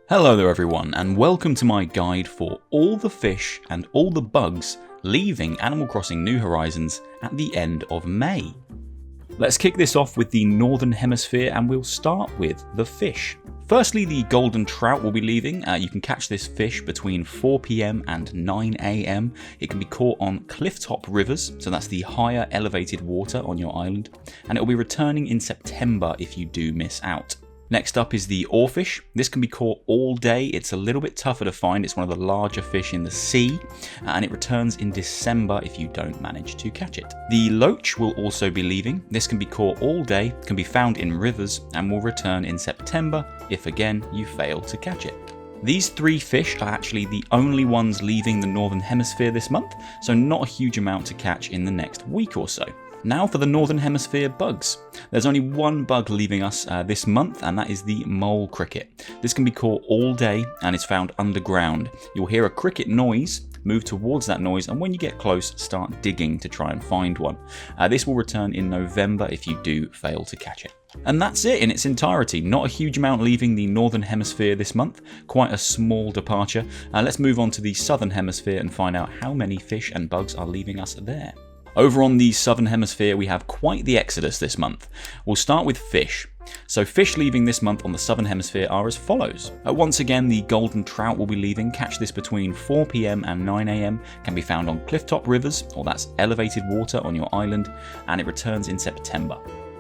Hello there everyone, and welcome to my guide for all the fish and all the bugs leaving Animal Crossing New Horizons at the end of May. Let's kick this off with the Northern Hemisphere and we'll start with the fish. Firstly, the golden trout will be leaving. You can catch this fish between 4 PM and 9 AM. It can be caught on clifftop rivers, so that's the higher elevated water on your island, and it will be returning in September if you do miss out. Next up is the Oarfish. This can be caught all day. It's a little bit tougher to find. It's one of the larger fish in the sea, and it returns in December if you don't manage to catch it. The Loach will also be leaving. This can be caught all day, can be found in rivers, and will return in September if again you fail to catch it. These three fish are actually the only ones leaving the Northern Hemisphere this month, so not a huge amount to catch in the next week or so. Now for the Northern Hemisphere bugs. There's only one bug leaving us this month, and that is the mole cricket. This can be caught all day and is found underground. You'll hear a cricket noise, move towards that noise, and when you get close, start digging to try and find one. This will return in November if you do fail to catch it. And that's it in its entirety. Not a huge amount leaving the Northern Hemisphere this month, quite a small departure. Let's move on to the Southern Hemisphere and find out how many fish and bugs are leaving us there. Over on the Southern Hemisphere, we have quite the exodus this month. We'll start with fish. So fish leaving this month on the Southern Hemisphere are as follows. Once again, the golden trout will be leaving. Catch this between 4 PM and 9 AM. Can be found on clifftop rivers, or that's elevated water on your island, and it returns in September.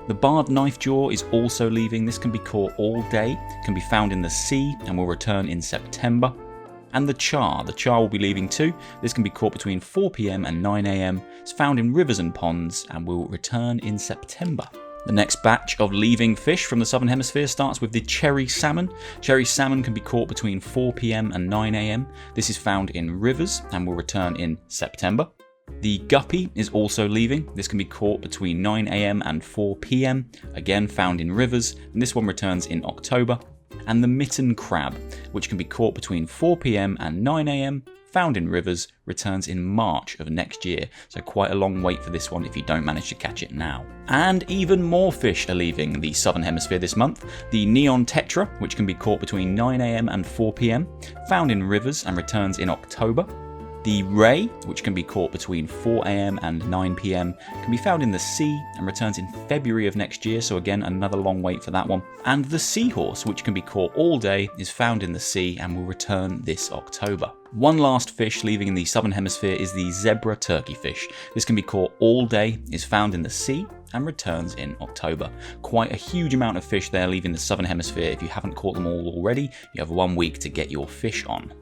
The barred knifejaw is also leaving. This can be caught all day, can be found in the sea, and will return in September. And the Char will be leaving too. This can be caught between 4 PM and 9 AM. It's found in rivers and ponds and will return in September. The next batch of leaving fish from the Southern Hemisphere starts with the cherry salmon. Cherry salmon can be caught between 4 PM and 9 AM. This is found in rivers and will return in September. The guppy is also leaving. This can be caught between 9 AM and 4 PM. Again found in rivers, and this one returns in October. And the mitten crab, which can be caught between 4 PM and 9 AM, found in rivers, returns in March of next year, so quite a long wait for this one if you don't manage to catch it now. And even more fish are leaving the Southern Hemisphere this month. The neon Tetra, which can be caught between 9 AM and 4 PM, found in rivers and returns in October. The ray, which can be caught between 4 AM and 9 PM, can be found in the sea and returns in February of next year, so again another long wait for that one. And the seahorse, which can be caught all day, is found in the sea and will return this October. One last fish leaving in the Southern Hemisphere is the zebra turkeyfish. This can be caught all day, is found in the sea, and returns in October. Quite a huge amount of fish there leaving the Southern Hemisphere. If you haven't caught them all already, you have 1 week to get your fish on.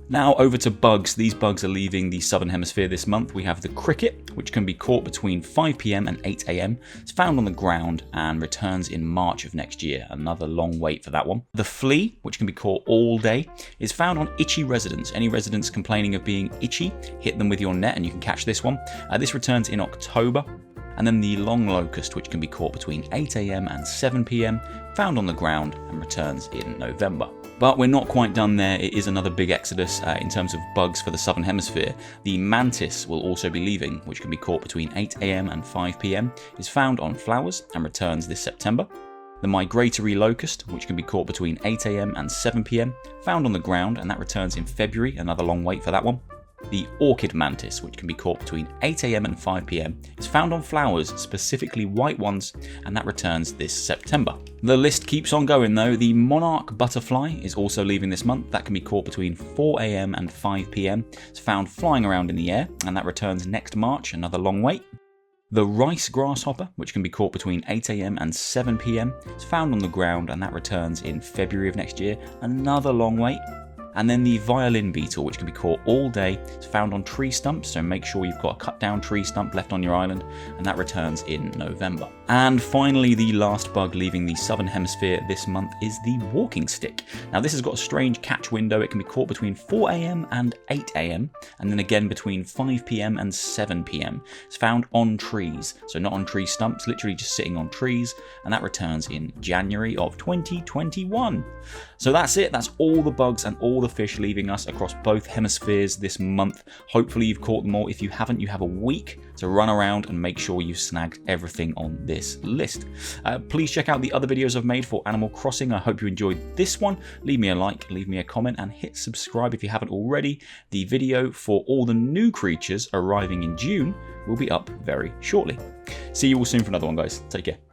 Now over to bugs. These bugs are leaving the Southern Hemisphere this month. We have the cricket, which can be caught between 5 PM and 8 AM. It's found on the ground and returns in March of next year. Another long wait for that one. The flea, which can be caught all day, is found on itchy residents. Any residents complaining of being itchy, hit them with your net and you can catch this one. This returns in October. And then the long locust, which can be caught between 8 AM and 7 PM, found on the ground and returns in November. But we're not quite done there. It is another big exodus in terms of bugs for the Southern Hemisphere. The mantis will also be leaving, which can be caught between 8 AM and 5 PM, is found on flowers and returns this September. The migratory locust, which can be caught between 8 AM and 7 PM, found on the ground, and that returns in February, another long wait for that one. The orchid mantis, which can be caught between 8 AM and 5 PM, is found on flowers, specifically white ones, and that returns this September. The list keeps on going though. The monarch butterfly is also leaving this month. That can be caught between 4 AM and 5 PM. It's found flying around in the air, and that returns next March, another long wait. The rice grasshopper, which can be caught between 8 AM and 7 PM, is found on the ground, and that returns in February of next year, another long wait. And then the violin beetle, which can be caught all day. It's found on tree stumps, so make sure you've got a cut down tree stump left on your island, and that returns in November. And finally, the last bug leaving the Southern Hemisphere this month is the walking stick. Now this has got a strange catch window. It can be caught between 4 AM and 8 AM, and then again between 5 PM and 7 PM. It's found on trees, so not on tree stumps, literally just sitting on trees, and that returns in January of 2021. So that's it. That's all the bugs and all the fish leaving us across both hemispheres this month. Hopefully you've caught them all. If you haven't, you have a week to run around and make sure you've snagged everything on this this list. Please check out the other videos I've made for Animal Crossing. I hope you enjoyed this one. Leave me a like, leave me a comment, and hit subscribe if you haven't already. The video for all the new creatures arriving in June will be up very shortly. See you all soon for another one, guys. Take care.